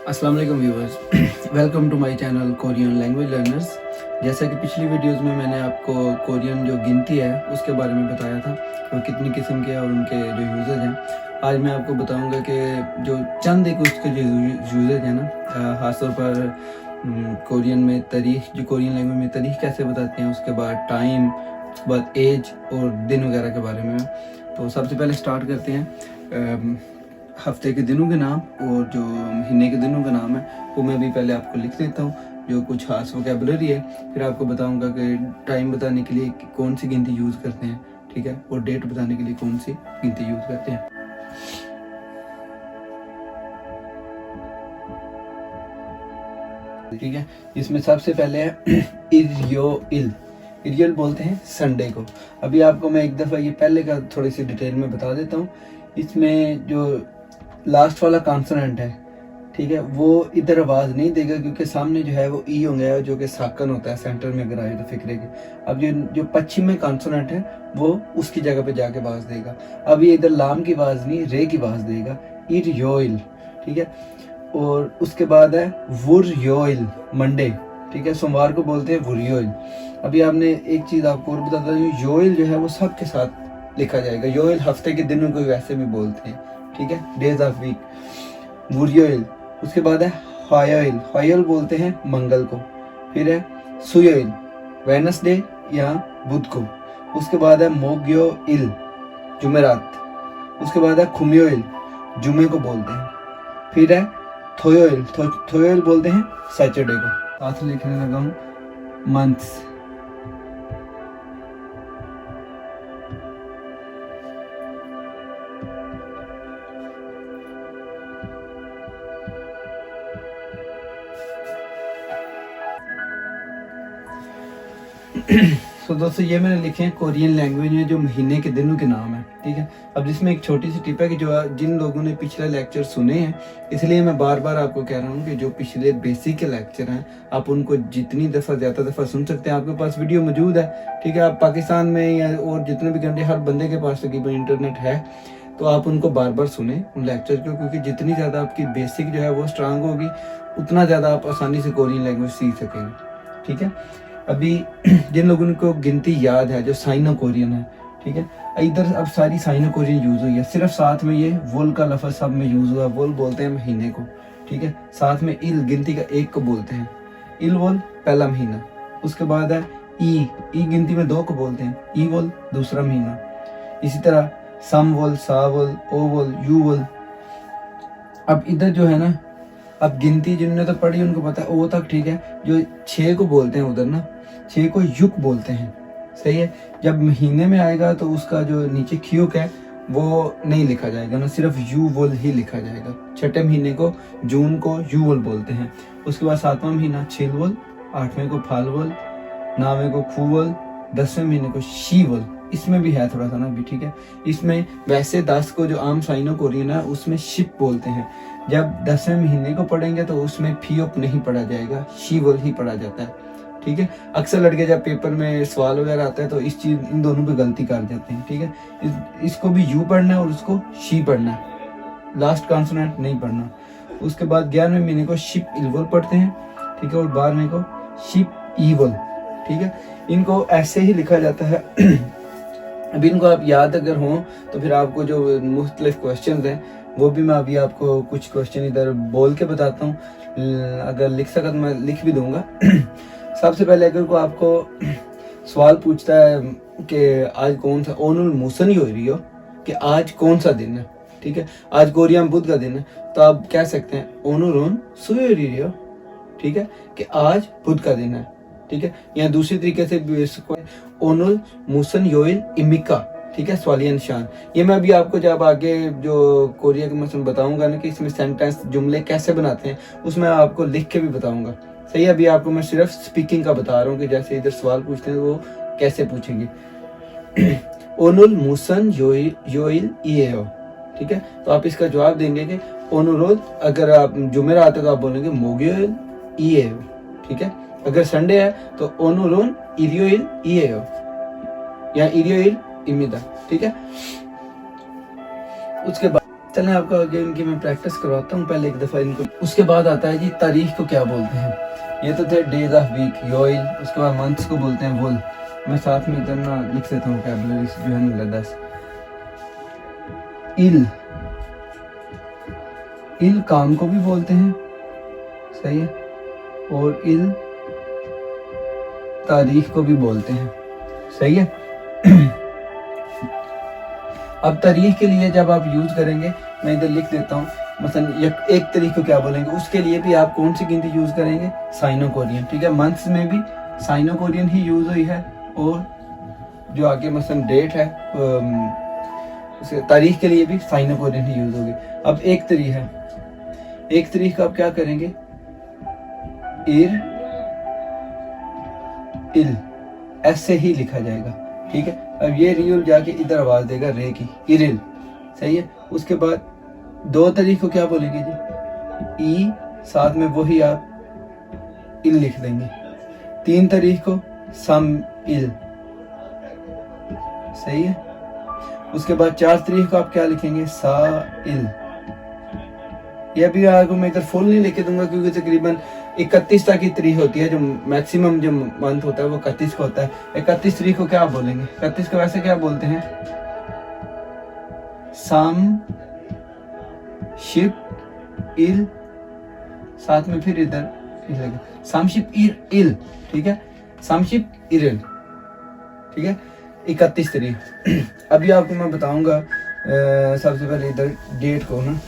अस्सलाम वालेकुम viewers, welcome to my channel Korean language learners. जैसा कि पिछली वीडियोस में मैंने आपको कोरियन जो गिनती है उसके बारे में बताया था वो कितनी किस्म के और उनके जो यूजेज हैं। आज मैं आपको बताऊंगा कि जो चंद एक उसके जो यूजेज हैं ना, ख़ासतौर पर कोरियन में तारीख, जो कोरियन लैंग्वेज में तारीख कैसे बताते हैं, उसके बाद टाइम, उसके बाद एज और दिन वगैरह के बारे में। तो सबसे पहले स्टार्ट करते हैं हफ्ते के दिनों के नाम, और जो महीने के दिनों का नाम है वो मैं भी पहले आपको लिख देता हूँ, जो कुछ खास वोकैबुलरी है। फिर आपको बताऊंगा कि टाइम बताने के लिए कौन सी गिनती यूज़ करते हैं, ठीक है, और डेट बताने के लिए कौन सी गिनती यूज़ करते हैं। ठीक है, इसमें सबसे पहले है इरियोइल। इरियल बोलते हैं संडे को। अभी आपको मैं एक दफ़ा ये पहले का थोड़ी सी डिटेल में बता देता हूँ। इसमें जो लास्ट वाला कॉन्सोनेंट है, ठीक है, वो इधर आवाज़ नहीं देगा क्योंकि सामने जो है वो ई होंगे, जो कि साकन होता है सेंटर में अगर आए तो फिक्रे के। अब जो पश्चिम में कॉन्सोनेंट है वो उसकी जगह पे जाके आवाज़ देगा। अब ये इधर लाम की आवाज़ नहीं, रे की आवाज़ देगा, इरियोइल, ठीक है। और उसके बाद है वुरयोइल, मंडे, ठीक है, सोमवार को बोलते हैं वुरयोइल। अभी आपने एक चीज़ आपको और बताता हूँ, योइल जो है वो सबके साथ लिखा जाएगा। योइल हफ्ते के दिनों को वैसे भी बोलते हैं, ठीक है, डेज ऑफ वीक, वुरयोइल। उसके बाद है हायोइल, हायोइल बोलते हैं मंगल को। फिर है सुयोइल, वेडनेसडे या बुध को। उसके बाद है मोग्योइल, जुमेरात। उसके बाद है खुम्योइल, जुमे को बोलते हैं। फिर है थोयोइल, थोयोइल बोलते हैं सैटरडे को। साथ लिखने लगा हूँ मंथ्स। तो दोस्तों ये मैंने लिखे हैं कोरियन लैंग्वेज में जो महीने के दिनों के नाम है, ठीक है। अब जिसमें एक छोटी सी टिप है कि जो जिन लोगों ने पिछले लेक्चर सुने हैं, इसलिए मैं बार बार आपको कह रहा हूँ कि जो पिछले बेसिक के लेक्चर हैं आप उनको जितनी दफ़ा ज़्यादा दफ़ा सुन सकते हैं। आपके पास वीडियो मौजूद है, ठीक है। आप पाकिस्तान में या और जितने भी कंट्री, हर बंदे के पास तकरीबन इंटरनेट है, तो आप उनको बार बार सुने उन लेक्चर को, क्योंकि जितनी ज़्यादा आपकी बेसिक जो है वो स्ट्रांग होगी उतना ज़्यादा आप आसानी से कोरियन लैंग्वेज सीख सकेंगे, ठीक है। अभी जिन लोगों को गिनती याद है, जो साइनो कोरियन है, ठीक है, इधर अब सारी साइनो कोरियन यूज हुई है, सिर्फ साथ में ये वोल का लफ्ज सब में यूज हुआ। वोल बोलते हैं महीने को, ठीक है। साथ में इल गिनती का एक को बोलते हैं, इल वोल पहला महीना। उसके बाद है ई गिनती में दो को बोलते हैं, ई वोल दूसरा महीना। इसी तरह सम वोल, सा वोल, ओ वोल, यू वोल। अब इधर जो है ना, अब गिनती जिन्होंने तो पढ़ी उनको पता है ओ तक, ठीक है। जो 6 को बोलते हैं उधर ना, 6 को युक बोलते हैं, सही है। जब महीने में आएगा तो उसका जो नीचे क्यूक है वो नहीं लिखा जाएगा ना, सिर्फ यू वोल ही लिखा जाएगा। छठे महीने को, जून को, यू वोल बोलते हैं। उसके बाद 7वां महीना छील वोल, 8वें को फाल वोल, 9वें को खू वोल, 10वें महीने को शी वोल। इसमें भी है थोड़ा सा ना भी, ठीक है। इसमें वैसे 10 को जो आम साइनो कोरियन है उसमें शिप बोलते हैं। जब 10वें महीने को पढ़ेंगे तो उसमें फीओप नहीं पढ़ा जाएगा, शी वोल ही पढ़ा जाता है, ठीक है। अक्सर लड़के जब पेपर में सवाल वगैरह आता है तो इस चीज, इन दोनों पे गलती कर जाते हैं, ठीक है। इसको भी यू पढ़ना है और उसको शी पढ़ना है, लास्ट कॉन्सोनेंट नहीं पढ़ना। उसके बाद 11वें महीने को शिप इलवोल पढ़ते हैं, ठीक है, और 12वें को शिप ईवल, ठीक है। इनको ऐसे ही लिखा जाता है। अभी इनको आप याद अगर हो तो फिर आपको जो मुख्तलिफ क्वेश्चन हैं वो भी मैं अभी आपको कुछ क्वेश्चन इधर बोल के बताता हूँ। अगर लिख सका तो मैं लिख भी दूंगा। सबसे पहले अगर को आपको सवाल पूछता है कि आज कौन सा ओनुल मुसन ही हो रही हो, कि आज कौन सा दिन है, ठीक है, आज कोरियन बुध का दिन है, तो आप कह सकते हैं ओनुरोन सुयो रही हो, ठीक है, कि आज बुध का दिन है, ठीक है। या दूसरी तरीके से ओनुल मुसन योइल इमिका, ठीक है, सवालिया निशान। ये मैं अभी आपको जब आगे जो कोरिया के मसलन बताऊंगा ना कि इसमें सेंटेंस जुमले कैसे बनाते हैं, उसमें आपको लिख के भी बताऊंगा, सही है। अभी आपको मैं सिर्फ स्पीकिंग का बता रहा हूँ कि जैसे इधर सवाल पूछते हैं वो कैसे पूछेंगे। ओनुल मुसन योइल इएओ, ठीक है, तो आप इसका जवाब देंगे कि ओनुरोल, अगर आप जुमेरात है तो आप बोलेंगे मोग्योइल इएओ, ठीक है। अगर संडे है तो ओनुरोन इरियोइल इएओ या इरियोइल इमिदा, ठीक है। उसके बाद चलें आपको आगे इनकी मैं प्रैक्टिस करवाता हूँ पहले एक दफ़ा इनको। उसके बाद आता है जी तारीख को क्या बोलते हैं। ये तो थे डेज ऑफ वीक, योइल। उसके बाद मंथ्स को बोलते हैं वुल। मैं साथ में इधर ना लिख देता हूँ वोकैबुलरी जो है ना 10। इल, इल काम को भी बोलते हैं, सही है, और इल तारीख को भी बोलते हैं, सही है। अब तारीख के लिए जब आप यूज करेंगे, मैं इधर लिख देता हूँ, मसलन एक तारीख को क्या बोलेंगे, उसके लिए भी आप कौन सी गिनती यूज करेंगे, साइनो कोरियन, ठीक है। मंथ्स में भी साइनो कोरियन ही यूज हुई है, और जो आगे मसलन डेट है तारीख के लिए भी साइनो कोरियन ही यूज होगी। अब एक तारीख है, एक तारीख का आप क्या करेंगे, इर इल ऐसे ही लिखा जाएगा, ठीक है। अब ये रियल जाके इधर आवाज देगा रे की, इरिल, सही है। उसके बाद 2 तारीख को क्या बोलेंगे जी, ई साथ में वही आप इल लिख देंगे। 3 तारीख को सम इल, सही है। उसके बाद 4 तारीख को आप क्या लिखेंगे, सा इल। यह भी आपको मैं इधर फुल नहीं लिख दूंगा क्योंकि तकरीबन 31 तक की तारीख होती है, जो मैक्सिमम जो मंथ होता है वो 31 को होता है। 31 तारीख को क्या आप बोलेंगे, 31 को वैसे क्या बोलते हैं, सम शिप इल, साथ में फिर इधर समशिप इल, ठीक है, समशिप इरिल, ठीक है। 31 तारीख। अभी आपको मैं बताऊंगा सबसे पहले इधर डेट को ना,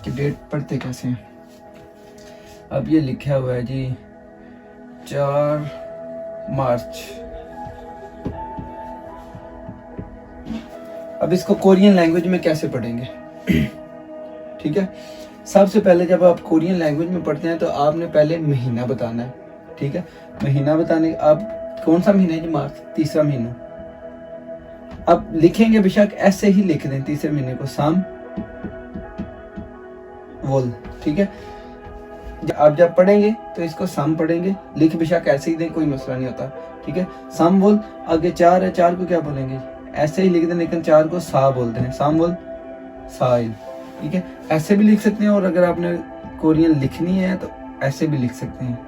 कि डेट पढ़ते कैसे हैं। अब ये लिखा हुआ है जी 4 मार्च। अब इसको कोरियन लैंग्वेज में कैसे पढ़ेंगे, ठीक है। सबसे पहले जब आप कोरियन लैंग्वेज में पढ़ते हैं तो आपने पहले महीना बताना है, ठीक है। महीना बताने, आप कौन सा महीना है जी, मार्च, तीसरा महीना। अब लिखेंगे बेशक ऐसे ही लिख दें तीसरे महीने को, सम वोल, ठीक है। आप जब पढ़ेंगे तो इसको सम पढ़ेंगे, लिख बेशक ऐसे ही दें, कोई मसला नहीं होता, ठीक है। सम वोल, आगे 4 है, 4 को क्या बोलेंगे, ऐसे ही लिख दें, लेकिन 4 को सा बोलते हैं, सम वोल साइल, ठीक है। ऐसे भी लिख सकते हैं, और अगर आपने कोरियन लिखनी है तो ऐसे भी लिख सकते हैं,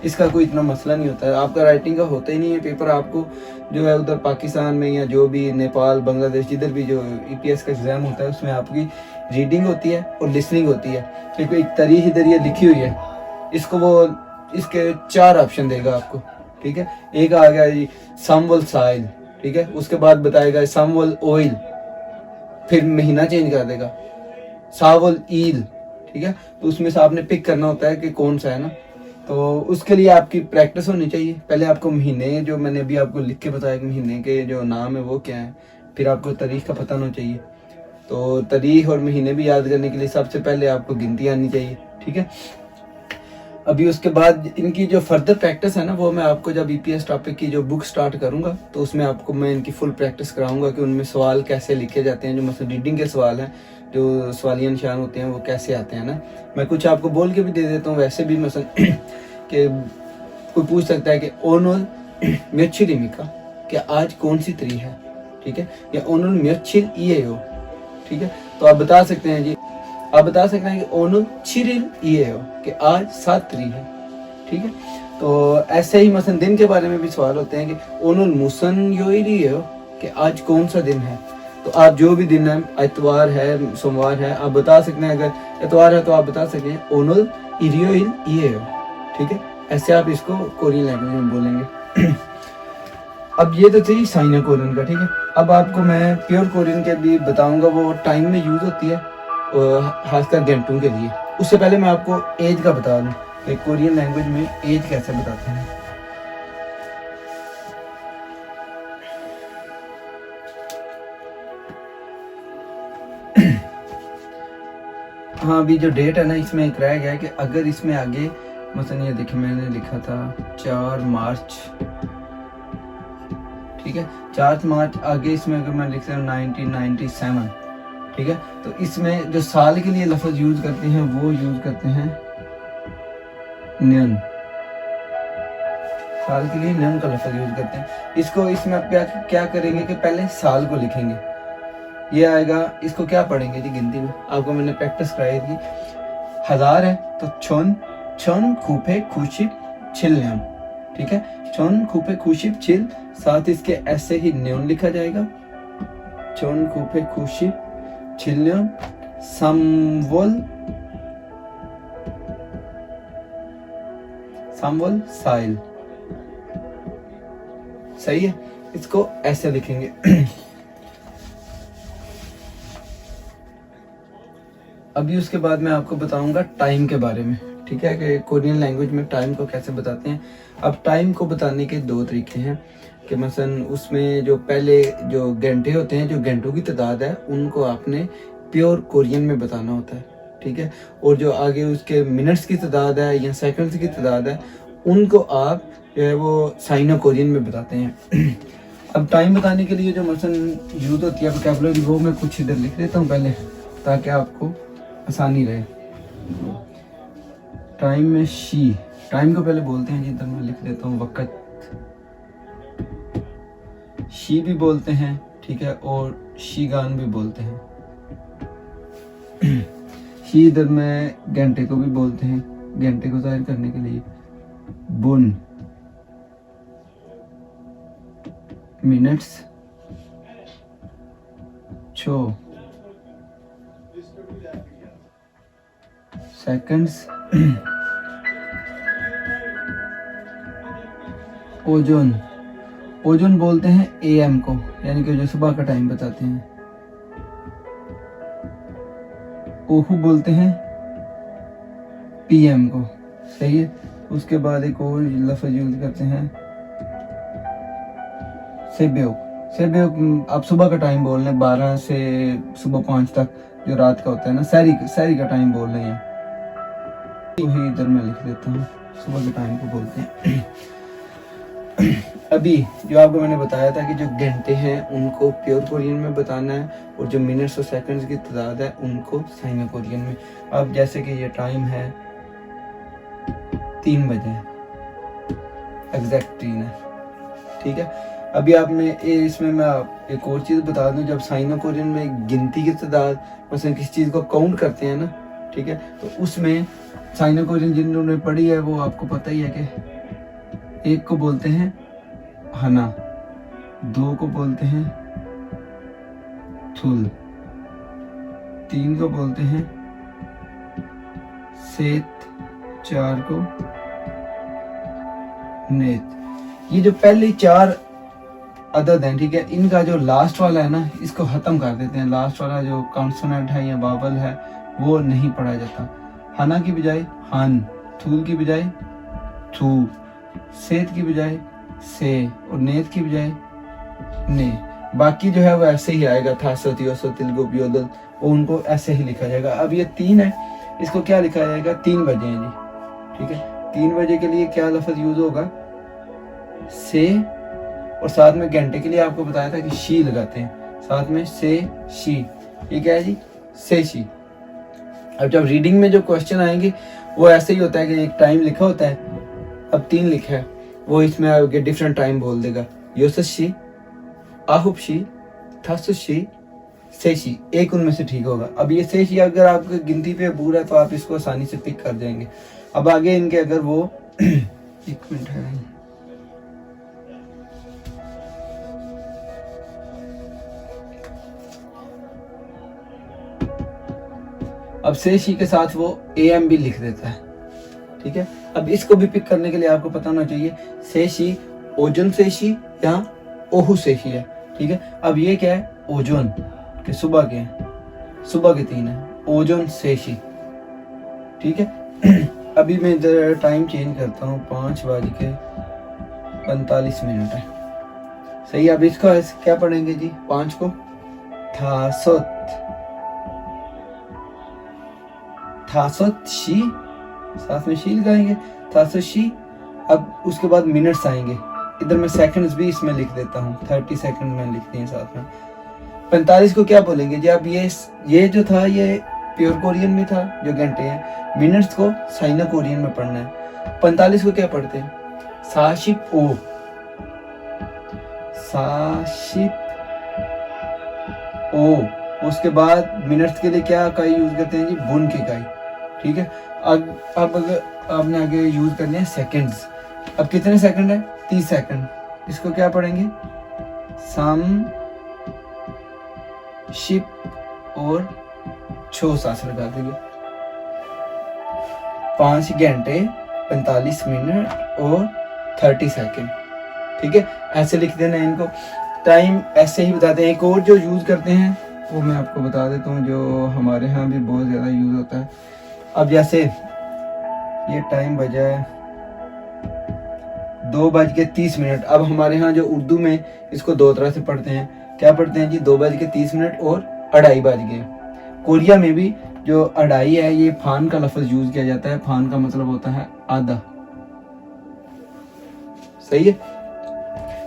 इसका कोई इतना मसला नहीं होता है। आपका राइटिंग का होता ही नहीं है पेपर, आपको जो है उधर पाकिस्तान में या जो भी नेपाल बांग्लादेश जिधर भी जो ईपीएस का एग्जाम होता है उसमें आपकी रीडिंग होती है और लिसनिंग होती है। क्योंकि एक तारीख इधर ये लिखी हुई है, इसको वो इसके 4 ऑप्शन देगा आपको, ठीक है। एक आ गया जी समवल साइल, ठीक है। उसके बाद बताएगा समवल ऑयल, फिर महीना चेंज कर देगा सावल ईल, ठीक है। तो उसमें से आपने पिक करना होता है कि कौन सा है ना, तो उसके लिए आपकी प्रैक्टिस होनी चाहिए। पहले आपको महीने, जो मैंने अभी आपको लिख के बताया कि महीने के जो नाम है वो क्या है, फिर आपको तारीख का पता होना चाहिए। तो तारीख और महीने भी याद करने के लिए सबसे पहले आपको गिनती आनी चाहिए, ठीक है। अभी उसके बाद इनकी जो फर्दर प्रैक्टिस है ना, वो मैं आपको जब ईपीएस टॉपिक की जो बुक स्टार्ट करूंगा तो उसमें आपको मैं इनकी फुल प्रैक्टिस कराऊंगा कि उनमें सवाल कैसे लिखे जाते हैं, जो मतलब रीडिंग के सवाल हैं, जो सवालिया निशान होते हैं वो कैसे आते हैं ना। मैं कुछ आपको बोल के भी दे देता हूँ, वैसे भी मसल कि कोई पूछ सकता है कि ओनोल म्योचिलिमिका, कि आज कौन सी तारीख है, ठीक है, या ओनोल म्योचिल ईएओ, ठीक है। तो आप बता सकते हैं जी, आप बता सकते हैं कि ओनोल चिरिल ईएओ, कि आज 7 तारीख है, ठीक है। तो ऐसे ही मसलन दिन के बारे में भी सवाल होते हैं कि ओनोल मुसन योइरियो, कि आज कौन सा दिन है। तो आप जो भी दिन है, इतवार है, सोमवार है, आप बता सकते हैं। अगर इतवार है तो आप बता सकते हैं ओनोल इरियोइल ईएओ, ठीक है। ऐसे आप इसको कोरियन लैंग्वेज में बोलेंगे। अब ये तो थी साइनो कोरियन का, ठीक है। अब आपको मैं प्योर कोरियन के भी बताऊंगा, वो टाइम में यूज होती है खासकर घंटों के लिए। उससे पहले मैं आपको एज का बता दूं कि कोरियन लैंग्वेज में एज कैसे बताते हैं। हाँ, अभी जो डेट है ना, इसमें एक रह गया है कि अगर इसमें आगे मतलब ये देखिए मैंने लिखा था 4 मार्च, ठीक है, 4 मार्च, आगे इसमें अगर मैं लिखता हूँ 1997, ठीक है। तो इसमें जो साल के लिए लफ्ज यूज करते हैं वो यूज करते हैं न्यन, साल के लिए न्यन का लफ्ज यूज करते हैं। इसको इसमें आप क्या करेंगे कि पहले साल को लिखेंगे, ये आएगा, इसको क्या पढ़ेंगे जी गिनती में, आपको मैंने प्रैक्टिस कराई थी। 1000 है तो छन छन खूफे खुशिप छिलन्यम, ठीक है, छन खूफे खुशिप छिल, साथ इसके ऐसे ही न्यून लिखा जाएगा, छन खूफे खुशिप छिलन्यम समवल समवल साइल, सही है, इसको ऐसे लिखेंगे। अभी उसके बाद मैं आपको बताऊंगा टाइम के बारे में, ठीक है, कि कोरियन लैंग्वेज में टाइम को कैसे बताते हैं। अब टाइम को बताने के दो तरीके हैं कि मसलन उसमें जो पहले जो घंटे होते हैं, जो घंटों की तादाद है, उनको आपने प्योर कोरियन में बताना होता है, ठीक है, और जो आगे उसके मिनट्स की तादाद है या सेकंड्स की तादाद है, उनको आप जो है वो साइनो कोरियन में बताते हैं। अब टाइम बताने के लिए जो मसलन यूज होती है वोकैबुलरी, वो मैं कुछ इधर लिख देता हूँ पहले, ताकि आपको आसानी रहे। टाइम में शी, टाइम को पहले बोलते हैं, जिधर मैं लिख देता हूँ वक़्त, शी भी बोलते हैं, ठीक है, और शीगान भी बोलते हैं। शी इधर में घंटे को भी बोलते हैं, घंटे को जाहिर करने के लिए। बुन मिनट्स, छो सेकंड्स, ओजोन, ओजोन बोलते हैं एएम को, यानी कि जो सुबह का टाइम बताते हैं। ओहू बोलते हैं पीएम को, सही है। उसके बाद एक और लफ्ज़ यूज करते हैं सेब्योक, सेब्योक आप सुबह का टाइम बोल रहे हैं, 12 से सुबह 5 तक जो रात का होता है ना, सहरी का टाइम बोल रहे हैं, वही इधर मैं लिख देता हूँ, सुबह के टाइम को बोलते हैं। अभी जो आपको मैंने बताया था कि जो घंटे हैं उनको प्योर कोरियन में बताना है, और जो मिनट्स और सेकंड्स की तादाद है उनको साइनो कोरियन में। अब जैसे कि ये टाइम है 3 बजे, एग्जैक्ट 3 है, ठीक है। अभी आपने इसमें मैं एक और चीज़ बता दूं, जब साइनो कोरियन में गिनती की तादाद, मतलब किसी चीज़ को काउंट करते हैं ना, ठीक है, तो उसमें साइनो कोरियन जिन्होंने पढ़ी है वो आपको पता ही है कि एक को बोलते हैं हना, 2 को बोलते हैं थुल, 3 को बोलते हैं सेत, 4 को नेत। ये जो पहले 4 अदद हैं, ठीक है, इनका जो लास्ट वाला है ना, इसको खत्म कर देते हैं। लास्ट वाला जो कॉन्सोनेंट है या वावल है वो नहीं पढ़ा जाता। हना की बजाय हन, थूल की बजाय थू, सेत की बजाय से, और नेत की बजाय ने। बाकी जो है वो ऐसे ही आएगा, था सती तिलगोपियोदल, वो उनको ऐसे ही लिखा जाएगा। अब ये 3 है, इसको क्या लिखा जाएगा, 3 बजे हैं जी, ठीक है। 3 बजे के लिए क्या लफ्ज यूज होगा, से, और साथ में घंटे के लिए आपको बताया था कि शी लगाते हैं, साथ में से शी, ये क्या है जी, से शी। अब जब रीडिंग में जो क्वेश्चन आएंगे वो ऐसे ही होता है कि एक टाइम लिखा होता है, अब 3 लिखा है, वो इसमें आगे डिफरेंट टाइम बोल देगा, योसशी, आहुपशी, थासुशी, सेशी, एक उनमें से ठीक होगा। अब ये सेशी अगर आपको गिनती पे अबूर है तो आप इसको आसानी से पिक कर जाएंगे। अब आगे इनके अगर वो एक मिनट है, अब सेशी के साथ वो एएम भी लिख देता है, ठीक है। अब इसको भी पिक करने के लिए आपको पता होना चाहिए सेशी ओजोन सेशी या ओहू सेशी है, ठीक है। अब ये क्या है, ओजोन के सुबह के हैं, सुबह के 3 है, ओजोन सेशी, ठीक है। अभी मैं इधर टाइम चेंज करता हूँ, 5:45 है, सही। अब इसको क्या पढ़ेंगे जी, 5 को थासोत, थासोत शी, साथ में शी लगाएंगे, थासोत शी। अब उसके बाद मिनट्स आएंगे, इधर मैं सेकंड्स भी इसमें लिख देता हूँ, 30 सेकंड में लिखते हैं साथ में। 45 को क्या बोलेंगे जी, अब ये जो था ये प्योर कोरियन में था जो घंटे हैं, मिनट्स को साइनो कोरियन में पढ़ना है। 45 को क्या पढ़ते हैं, साशिप ओ, साशिप ओ, उसके बाद मिनट्स के लिए क्या इकाई यूज करते हैं जी, बुन की इकाई। ठीक है, अब अगर आपने आगे यूज करने हैं सेकंड्स। अब कितने सेकंड है, 30 सेकंड। इसको क्या पढ़ेंगे, सम शिप और 6 सांस लगा देंगे। 5 घंटे 45 मिनट और 30 सेकंड। ठीक है, ऐसे लिख देना इनको, टाइम ऐसे ही बताते हैं। एक और जो यूज करते हैं वो मैं आपको बता देता हूँ, जो हमारे यहाँ भी बहुत ज्यादा यूज होता है। अब जैसे ये टाइम बजा है 2:30। अब हमारे यहाँ जो उर्दू में इसको दो तरह से पढ़ते हैं, क्या पढ़ते हैं जी, 2:30 और 2:30। कोरिया में भी जो 2:30 है, ये फान का लफ्ज यूज किया जाता है। फान का मतलब होता है आधा, सही है।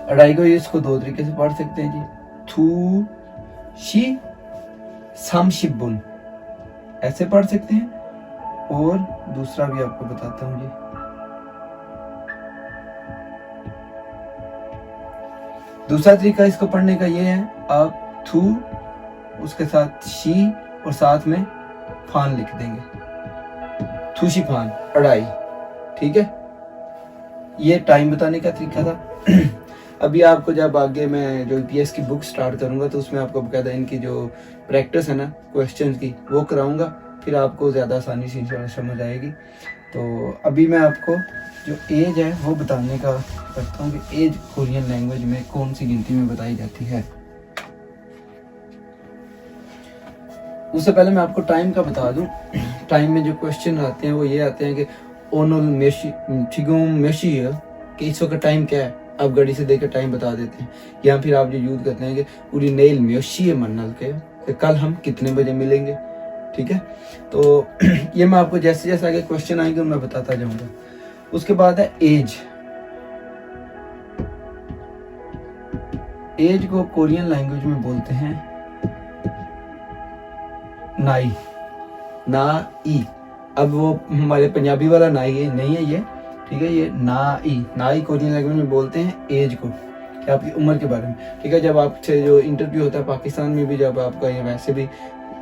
2:30 को इसको दो तरीके से पढ़ सकते हैं जी, थू शी सम शिबुन, ऐसे पढ़ सकते हैं। और दूसरा भी आपको बताता हूँ जी, दूसरा तरीका इसको पढ़ने का ये है, आप थू उसके साथ शी और साथ में फान लिख देंगे, थूशी फान 2:30। ठीक है, ये टाइम बताने का तरीका था। अभी आपको जब आगे मैं जो ईपीएस की बुक स्टार्ट करूंगा तो उसमें आपको बकायदा इनकी जो प्रैक्टिस है ना क्वेश्चंस की, वो कराऊंगा, फिर आपको ज़्यादा आसानी से समझ आएगी। तो अभी मैं आपको जो एज है वो बताने का करता हूँ कि एज कोरियन लैंग्वेज में कौन सी गिनती में बताई जाती है। उससे पहले मैं आपको टाइम का बता दूं। टाइम में जो क्वेश्चन आते हैं वो ये आते हैं कि ओनल मेशी ठिगुम मेशी है, कि इस वक्त टाइम क्या है, आप घड़ी से देकर टाइम बता देते हैं। या फिर आप जो यूज करते हैं कि पूरी नेल मेशी है मनल के कल हम कितने बजे मिलेंगे। ठीक है, तो ये मैं आपको जैसे जैसे आगे क्वेश्चन आएंगे मैं बताता जाऊंगा। उसके बाद है एज। एज को कोरियन लैंग्वेज में बोलते हैं नाई, ना ई। अब वो हमारे पंजाबी वाला नाई है नहीं है ये, ठीक है, ये नाई। नाई कोरियन लैंग्वेज में बोलते हैं एज को, कि आपकी उम्र के बारे में। ठीक है, जब आपसे जो इंटरव्यू होता है पाकिस्तान में भी, जब आपका ये वैसे भी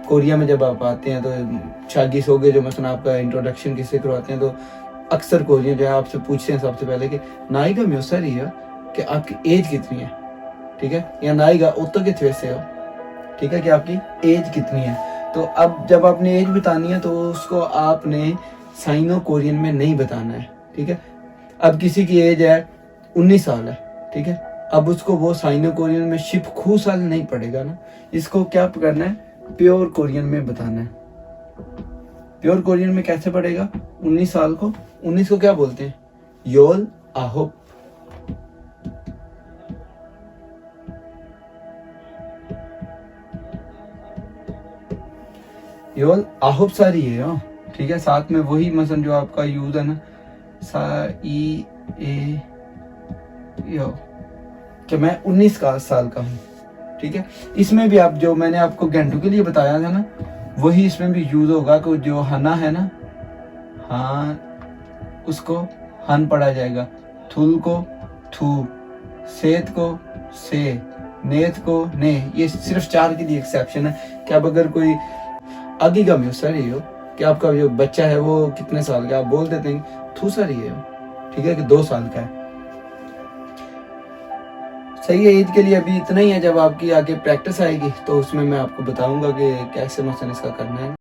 कोरिया में जब आप आते हैं तो शागिस हो गए, जो मतलब आपका इंट्रोडक्शन किससे करवाते हैं, तो अक्सर कोरियन जो है आपसे पूछते हैं सबसे पहले कि नाई का म्यूसर ही है कि आपकी एज कितनी है। ठीक है, या नाई का उत्तर के थे से हो, ठीक है, कि आपकी एज कितनी है। तो अब जब आपने एज बतानी है तो उसको आपने साइनो कोरियन में नहीं बताना है। ठीक है, अब किसी की एज है 19 साल है, ठीक है, अब उसको वो साइनो कोरियन में शिप खू साल नहीं पड़ेगा ना, इसको क्या करना है, प्योर कोरियन में बताना है। प्योर कोरियन में कैसे पड़ेगा, 19 साल को 19 को क्या बोलते हैं, योल आहोप। योल आहोप सारी है, ठीक है, साथ में वही मसन जो आपका यूज है ना, सा ई ए यो, कि मैं 19 साल का हूँ। ठीक है, इसमें भी आप जो मैंने आपको घंटों के लिए बताया था ना, वही इसमें भी यूज होगा कि जो हना है ना, हाँ उसको हन पढ़ा जाएगा, थुल को थू, सेत को से, नेत को ने। ये सिर्फ 4 के लिए एक्सेप्शन है कि अब अगर कोई आगे का म्यूसर ही हो कि आपका जो बच्चा है वो कितने साल का, आप बोल देते हैं थूसर ही है, ठीक है, कि 2 साल का है। सही है, ईद के लिए अभी इतना ही है। जब आपकी आगे प्रैक्टिस आएगी तो उसमें मैं आपको बताऊंगा कि कैसे मसलन इसका करना है।